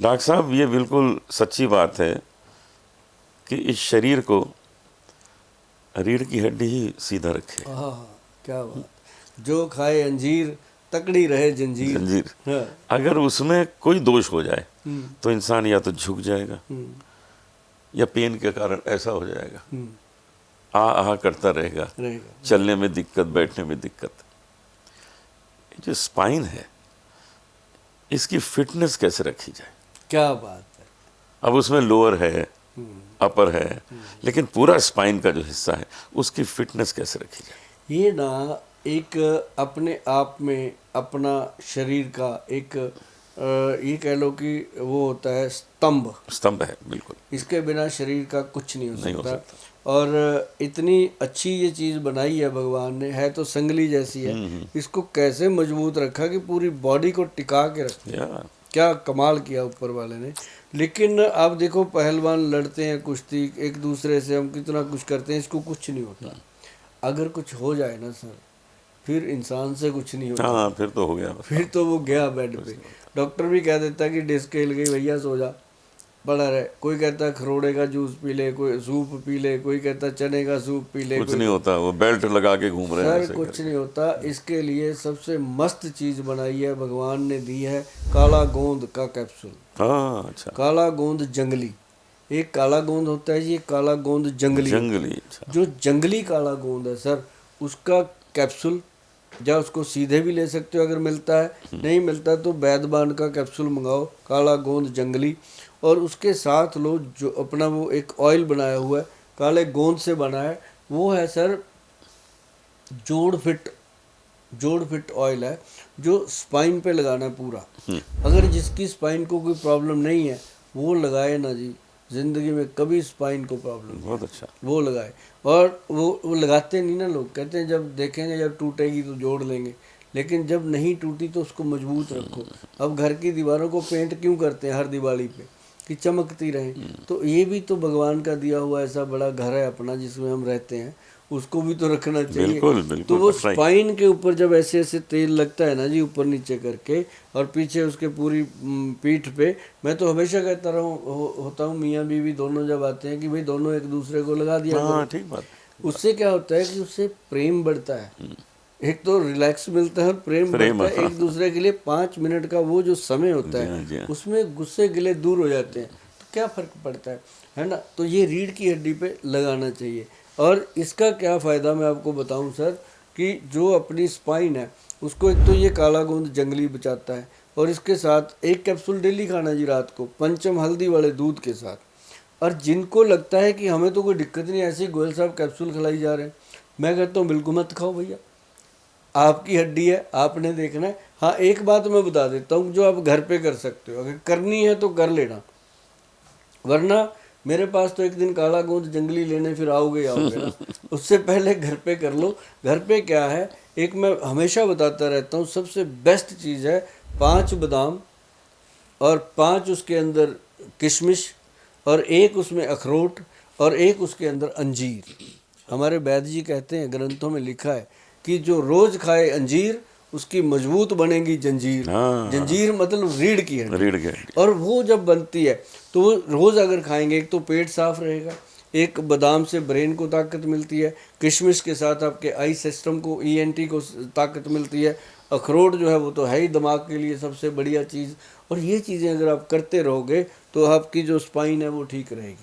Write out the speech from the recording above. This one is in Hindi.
डॉक्टर साहब, ये बिल्कुल सच्ची बात है कि इस शरीर को रीढ़ की हड्डी ही सीधा रखे। हाँ, क्या बात। जो खाए अंजीर तकड़ी रहे जंजीर। जंजीर। हाँ। अगर उसमें कोई दोष हो जाए हम्म, तो इंसान या तो झुक जाएगा हम्म, या पेन के कारण ऐसा हो जाएगा, हम्म, आ करता रहेगा, रहेगा। चलने में दिक्कत, बैठने में दिक्कत। ये जो स्पाइन है, इसकी फिटनेस कैसे रखी जाए? क्या बात है। अब उसमें लोअर है, हम्म, अपर है, लेकिन पूरा स्पाइन का जो हिस्सा है उसकी फिटनेस कैसे रखी जाए? ये ना एक अपने आप में अपना शरीर का एक ये कह लो कि वो होता है स्तंभ। स्तंभ है, बिल्कुल इसके बिना शरीर का कुछ नहीं हो नहीं हो सकता। सकता। और इतनी अच्छी ये चीज़ बनाई है भगवान ने, है तो संगली जैसी है। इसको कैसे मजबूत रखा कि पूरी बॉडी को टिका के रख दिया। या क्या कमाल किया ऊपर वाले ने। लेकिन आप देखो पहलवान लड़ते हैं कुश्ती एक दूसरे से, हम कितना कुछ करते हैं, इसको कुछ नहीं होता। अगर कुछ हो जाए ना सर, फिर इंसान से कुछ नहीं होता। हाँ, फिर तो हो गया फिर बताओ। तो वो गया बेड पे। डॉक्टर भी कह देता है कि डिस्क हिल गई भैया सो जा, पड़ा रहे। कोई कहता है खरोड़े का जूस पी ले, कोई सूप पी ले, कोई कहता है चने का सूप पी ले, कुछ कोई नहीं होता, वो बेल्ट लगा के घूम रहे हैं सर ऐसे कुछ करके। नहीं होता। इसके लिए सबसे मस्त चीज़ बनाई है भगवान ने, दी है काला गोंद का कैप्सूल। हाँ, अच्छा। काला गोंद जंगली। एक काला गोंद होता है जी, एक काला गोंद जंगली होता जंगली, है। अच्छा। जो जंगली काला गोंद है सर, उसका कैप्सूल, या उसको सीधे भी ले सकते हो अगर मिलता है, नहीं मिलता तो वैद्यबान का कैप्सूल मंगाओ, काला गोंद जंगली। और उसके साथ लो जो अपना वो एक ऑयल बनाया हुआ है, काले गोंद से बना है, वो है सर जोड़ फिट। जोड़ फिट ऑयल है, जो स्पाइन पे लगाना है पूरा। अगर जिसकी स्पाइन को कोई प्रॉब्लम नहीं है वो लगाए ना जी, जिंदगी में कभी स्पाइन को प्रॉब्लम नहीं बहुत है, अच्छा। वो लगाए। और वो लगाते नहीं ना लोग, कहते हैं जब देखेंगे जब टूटेगी तो जोड़ लेंगे, लेकिन जब नहीं टूटी तो उसको मजबूत रखो। अब घर की दीवारों को पेंट क्यों करते हैं हर दिवाली पे, कि चमकती रहे। तो ये भी तो भगवान का दिया हुआ ऐसा बड़ा घर है अपना जिसमें हम रहते हैं, उसको भी तो रखना चाहिए। बिल्कुल तो बिल्कुल, वो पटराई। स्पाइन के ऊपर जब ऐसे ऐसे तेल लगता है ना जी, ऊपर नीचे करके, और पीछे उसके पूरी पीठ पे, मैं तो हमेशा कहता रहा होता हूँ, मियाँ बीवी दोनों जब आते हैं कि भाई दोनों एक दूसरे को लगा दिया हाँ, करो। ठीक बात। उससे क्या होता है कि उससे प्रेम बढ़ता है। एक तो रिलैक्स मिलता है और प्रेम प्रेम, बढ़ता है हाँ। एक दूसरे के लिए। 5 मिनट का वो जो समय होता जी है हाँ, जी हाँ। उसमें गुस्से गिले दूर हो जाते हैं। तो क्या फ़र्क पड़ता है ना। तो ये रीढ़ की हड्डी पे लगाना चाहिए। और इसका क्या फ़ायदा मैं आपको बताऊं सर, कि जो अपनी स्पाइन है उसको एक तो ये काला गोंद जंगली बचाता है, और इसके साथ एक कैप्सूल डेली खाना जी रात को, पंचम हल्दी वाले दूध के साथ। और जिनको लगता है कि हमें तो कोई दिक्कत नहीं, ऐसे ही गोयल साहब कैप्सूल खिलाई जा रहे हैं, मैं कहता हूँ बिल्कुल मत खाओ भैया, आपकी हड्डी है, आपने देखना है। हाँ एक बात मैं बता देता हूँ जो आप घर पे कर सकते हो, अगर करनी है तो कर लेना, वरना मेरे पास तो एक दिन काला गोंद जंगली लेने फिर आओगे आओगे ना, उससे पहले घर पे कर लो। घर पे क्या है, एक मैं हमेशा बताता रहता हूँ, सबसे बेस्ट चीज़ है 5 बादाम, और 5 उसके अंदर किशमिश, और एक उसमें अखरोट, और एक उसके अंदर अंजीर। हमारे वैद्य जी कहते हैं, ग्रंथों में लिखा है कि जो रोज खाए अंजीर उसकी मजबूत बनेगी जंजीर। हाँ, जंजीर मतलब रीढ़ की हड्डी। रीढ़ की हड्डी। और वो जब बनती है तो वो रोज़ अगर खाएंगे, एक तो पेट साफ रहेगा, एक बादाम से ब्रेन को ताकत मिलती है, किशमिश के साथ आपके आई सिस्टम को, ईएनटी को ताकत मिलती है, अखरोट जो है वो तो है ही दिमाग के लिए सबसे बढ़िया चीज़। और ये चीज़ें अगर आप करते रहोगे तो आपकी जो स्पाइन है वो ठीक रहेगी।